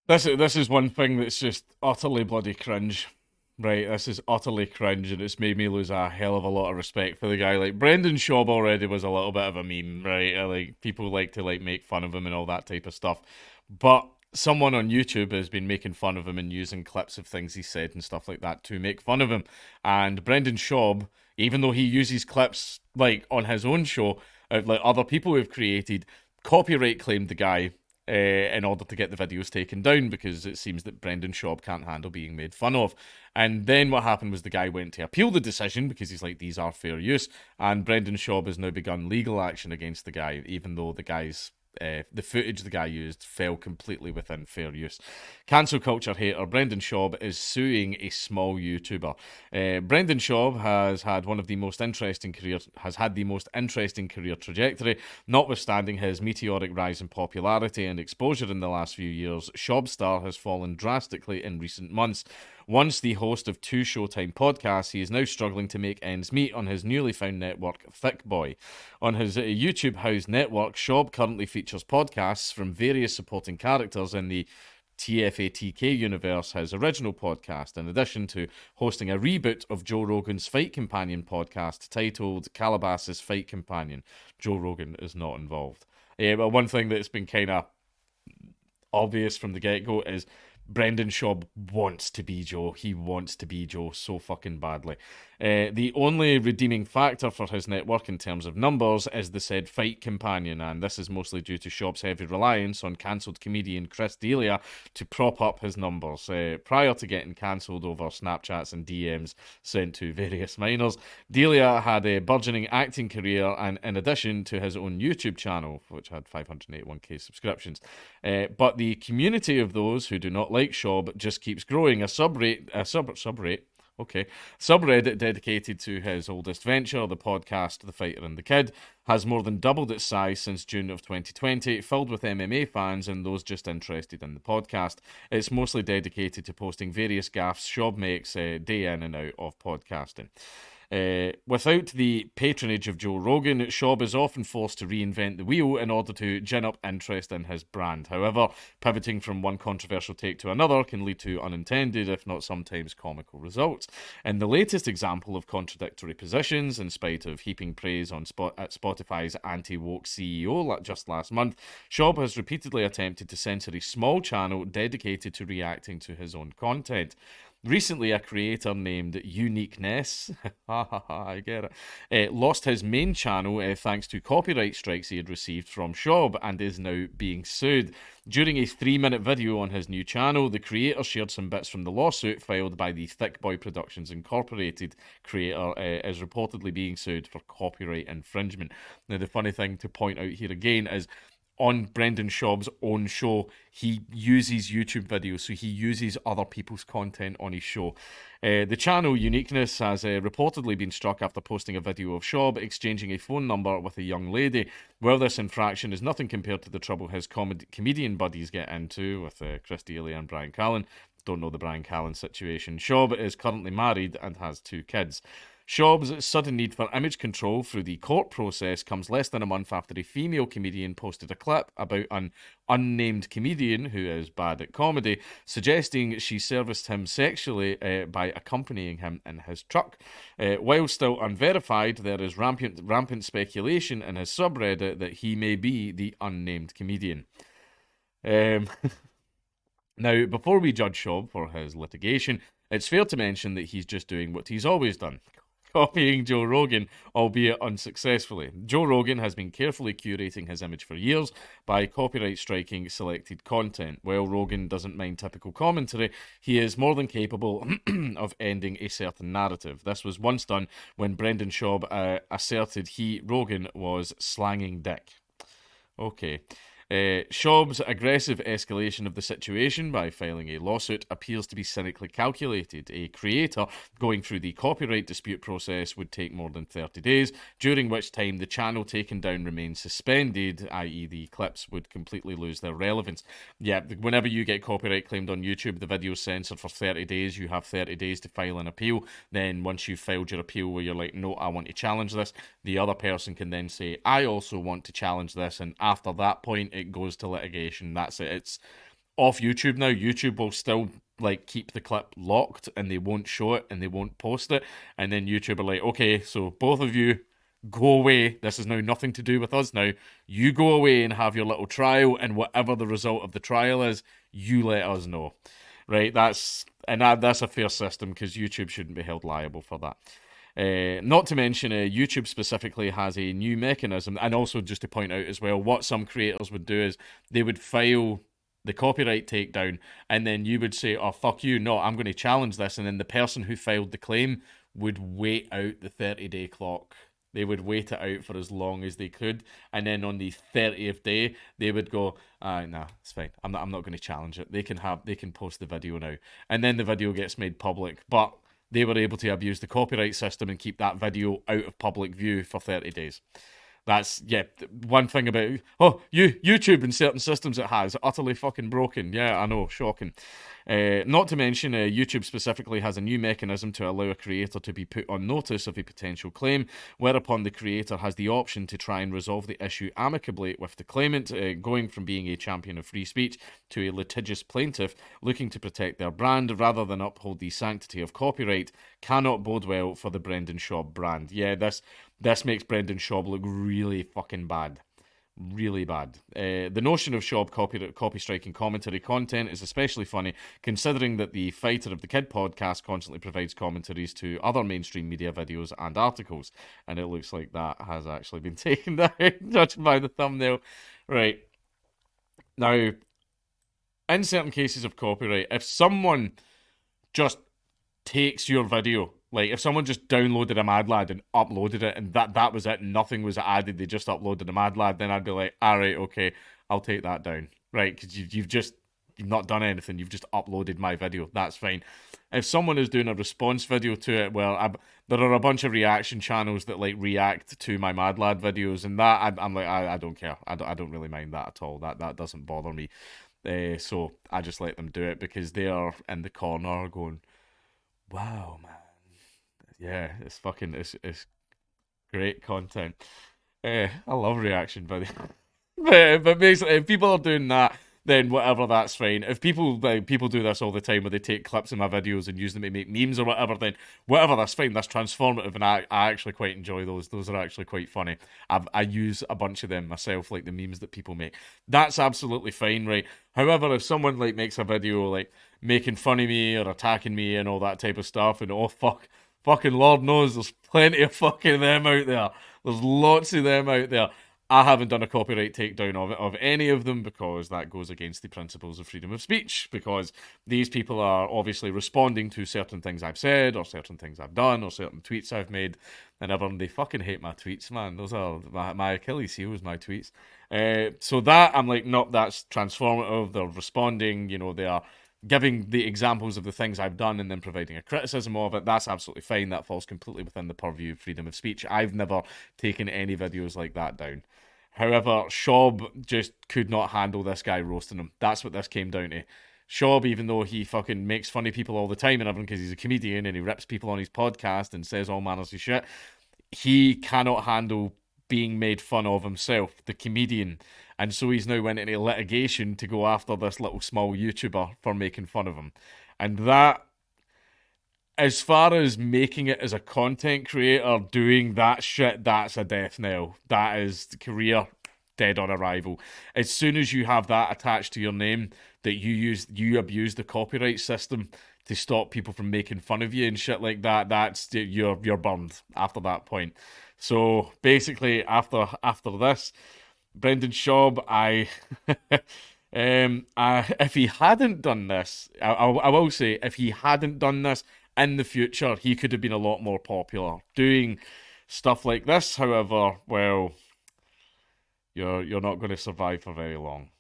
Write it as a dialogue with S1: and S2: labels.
S1: This is one thing that's just utterly bloody cringe. Right, this is utterly cringe, and it's made me lose a hell of a lot of respect for the guy. Like Brendan Schaub already was a little bit of a meme, right? Like people like to like make fun of him and all that type of stuff. But someone on YouTube has been making fun of him and using clips of things he said and stuff like that to make fun of him. And Brendan Schaub, even though he uses clips like on his own show, like other people have created, copyright claimed the guy in order to get the videos taken down because it seems that Brendan Schaub can't handle being made fun of. And then what happened was the guy went to appeal the decision because he's like, these are fair use. And Brendan Schaub has now begun legal action against the guy, even though the footage the guy used fell completely within fair use. Cancel culture hater Brendan Schaub is suing a small YouTuber. Brendan Schaub has had the most interesting career trajectory, notwithstanding his meteoric rise in popularity and exposure in the last few years. Schaub's star has fallen drastically in recent months. Once the host of two Showtime podcasts, he is now struggling to make ends meet on his newly found network, Thick Boy. On his YouTube House network, Shaub currently features podcasts from various supporting characters in the TFATK universe, his original podcast, in addition to hosting a reboot of Joe Rogan's Fight Companion podcast titled Calabasas Fight Companion. Joe Rogan is not involved. But one thing that's been kind of obvious from the get go is Brendan Schaub wants to be Joe. He wants to be Joe so fucking badly. The only redeeming factor for his network in terms of numbers is the said Fight Companion, and this is mostly due to Schaub's heavy reliance on cancelled comedian Chris D'Elia to prop up his numbers. Prior to getting cancelled over Snapchats and DMs sent to various minors, D'Elia had a burgeoning acting career, and in addition to his own YouTube channel, which had 581k subscriptions. But the community of those who do not like Schaub just keeps growing. Subreddit dedicated to his oldest venture, the podcast The Fighter and the Kid, has more than doubled its size since June of 2020, filled with MMA fans and those just interested in the podcast. It's mostly dedicated to posting various gaffes Schaub makes day in and out of podcasting. Without the patronage of Joe Rogan, Schaub is often forced to reinvent the wheel in order to gin up interest in his brand. However, pivoting from one controversial take to another can lead to unintended, if not sometimes comical, results. In the latest example of contradictory positions, in spite of heaping praise at Spotify's anti-woke CEO just last month, Schaub has repeatedly attempted to censor a small channel dedicated to reacting to his own content. Recently, a creator named Uniqueness, ha ha ha, I get it, lost his main channel thanks to copyright strikes he had received from Shaub and is now being sued. During a 3-minute video on his new channel, the creator shared some bits from the lawsuit filed by the Thick Boy Productions Incorporated creator is reportedly being sued for copyright infringement. Now, the funny thing to point out here again is on Brendan Schaub's own show, he uses YouTube videos, so he uses other people's content on his show. The channel Uniqueness has reportedly been struck after posting a video of Schaub exchanging a phone number with a young lady. While this infraction is nothing compared to the trouble his comedian buddies get into with Chris D'Elia and Brian Callen, don't know the Brian Callen situation, Schaub is currently married and has 2 kids. Schaub's sudden need for image control through the court process comes less than a month after a female comedian posted a clip about an unnamed comedian who is bad at comedy, suggesting she serviced him sexually by accompanying him in his truck. While still unverified, there is rampant speculation in his subreddit that he may be the unnamed comedian. Um, Now, before we judge Schaub for his litigation, it's fair to mention that he's just doing what he's always done, copying Joe Rogan, albeit unsuccessfully. Joe Rogan has been carefully curating his image for years by copyright striking selected content. While Rogan doesn't mind typical commentary, he is more than capable of ending a certain narrative. This was once done when Brendan Schaub asserted Rogan, was slanging dick. Okay. Schaub's aggressive escalation of the situation by filing a lawsuit appears to be cynically calculated. A creator going through the copyright dispute process would take more than 30 days, during which time the channel taken down remains suspended, i.e. the clips would completely lose their relevance. Yeah, whenever you get copyright claimed on YouTube, the video's censored for 30 days, you have 30 days to file an appeal. Then once you've filed your appeal where you're like, no, I want to challenge this, the other person can then say, I also want to challenge this, and after that point, it goes to litigation. That's it. It's off YouTube now. YouTube will still like keep the clip locked and they won't show it and they won't post it. And then YouTube are like, okay, so both of you go away. This is now nothing to do with us now. You go away and have your little trial, and whatever the result of the trial is, you let us know. Right? That's a fair system because YouTube shouldn't be held liable for that. Not to mention, YouTube specifically has a new mechanism, and also just to point out as well, what some creators would do is they would file the copyright takedown, and then you would say, "Oh fuck you, no, I'm going to challenge this," and then the person who filed the claim would wait out the 30-day clock. They would wait it out for as long as they could, and then on the 30th day, they would go, "Nah, it's fine. I'm not going to challenge it. They can post the video now," and then the video gets made public, but they were able to abuse the copyright system and keep that video out of public view for 30 days. That's, yeah, one thing about, YouTube in certain systems it has, utterly fucking broken. Yeah, I know, shocking. Not to mention, YouTube specifically has a new mechanism to allow a creator to be put on notice of a potential claim, whereupon the creator has the option to try and resolve the issue amicably with the claimant, going from being a champion of free speech to a litigious plaintiff looking to protect their brand rather than uphold the sanctity of copyright, cannot bode well for the Brendan Shaub brand. Yeah, this makes Brendan Shaub look really fucking bad. Really bad. The notion of Shaub copy striking commentary content is especially funny, considering that the Fighter of the Kid podcast constantly provides commentaries to other mainstream media videos and articles. And it looks like that has actually been taken down, judging by the thumbnail. Right. Now, in certain cases of copyright, if someone just takes your video, like if someone just downloaded a Mad Lad and uploaded it and that was it, nothing was added, they just uploaded a Mad Lad, then I'd be like, alright, okay, I'll take that down, right? Because you've not done anything, you've just uploaded my video, that's fine. If someone is doing a response video to it, well, there are a bunch of reaction channels that like react to my Mad Lad videos, and that I'm like, I don't care, I don't really mind that at all. That doesn't bother me. So I just let them do it because they are in the corner going, wow, man. Yeah, it's great content. I love reaction videos. but basically, if people are doing that, then whatever, that's fine. If people do this all the time, where they take clips of my videos and use them to make memes or whatever, then whatever, that's fine. That's transformative, and I actually quite enjoy those. Those are actually quite funny. I use a bunch of them myself, like the memes that people make. That's absolutely fine, right? However, if someone like makes a video like making fun of me or attacking me and all that type of stuff, and fucking Lord knows there's plenty of fucking them out there. There's lots of them out there. I haven't done a copyright takedown of any of them because that goes against the principles of freedom of speech, because these people are obviously responding to certain things I've said or certain things I've done or certain tweets I've made, and everyone, they fucking hate my tweets, man. Those are my Achilles heel is my tweets. So that, I'm like, no, that's transformative. They're responding, they are giving the examples of the things I've done and then providing a criticism of it. That's absolutely fine. That falls completely within the purview of freedom of speech. I've never taken any videos like that down. However, Shaub just could not handle this guy roasting him. That's what this came down to. Shaub, even though he fucking makes fun of people all the time and everything because he's a comedian and he rips people on his podcast and says all manners of shit, he cannot handle being made fun of himself, the comedian. And so he's now went into litigation to go after this little small YouTuber for making fun of him. And that, as far as making it as a content creator, doing that shit, that's a death knell. That is the career dead on arrival. As soon as you have that attached to your name, that you abuse the copyright system to stop people from making fun of you and shit like that, that's you're burned after that point. So basically, after this, Brendan Shaub, if he hadn't done this, I will say, if he hadn't done this in the future, he could have been a lot more popular. Doing stuff like this, however, well, you're not going to survive for very long.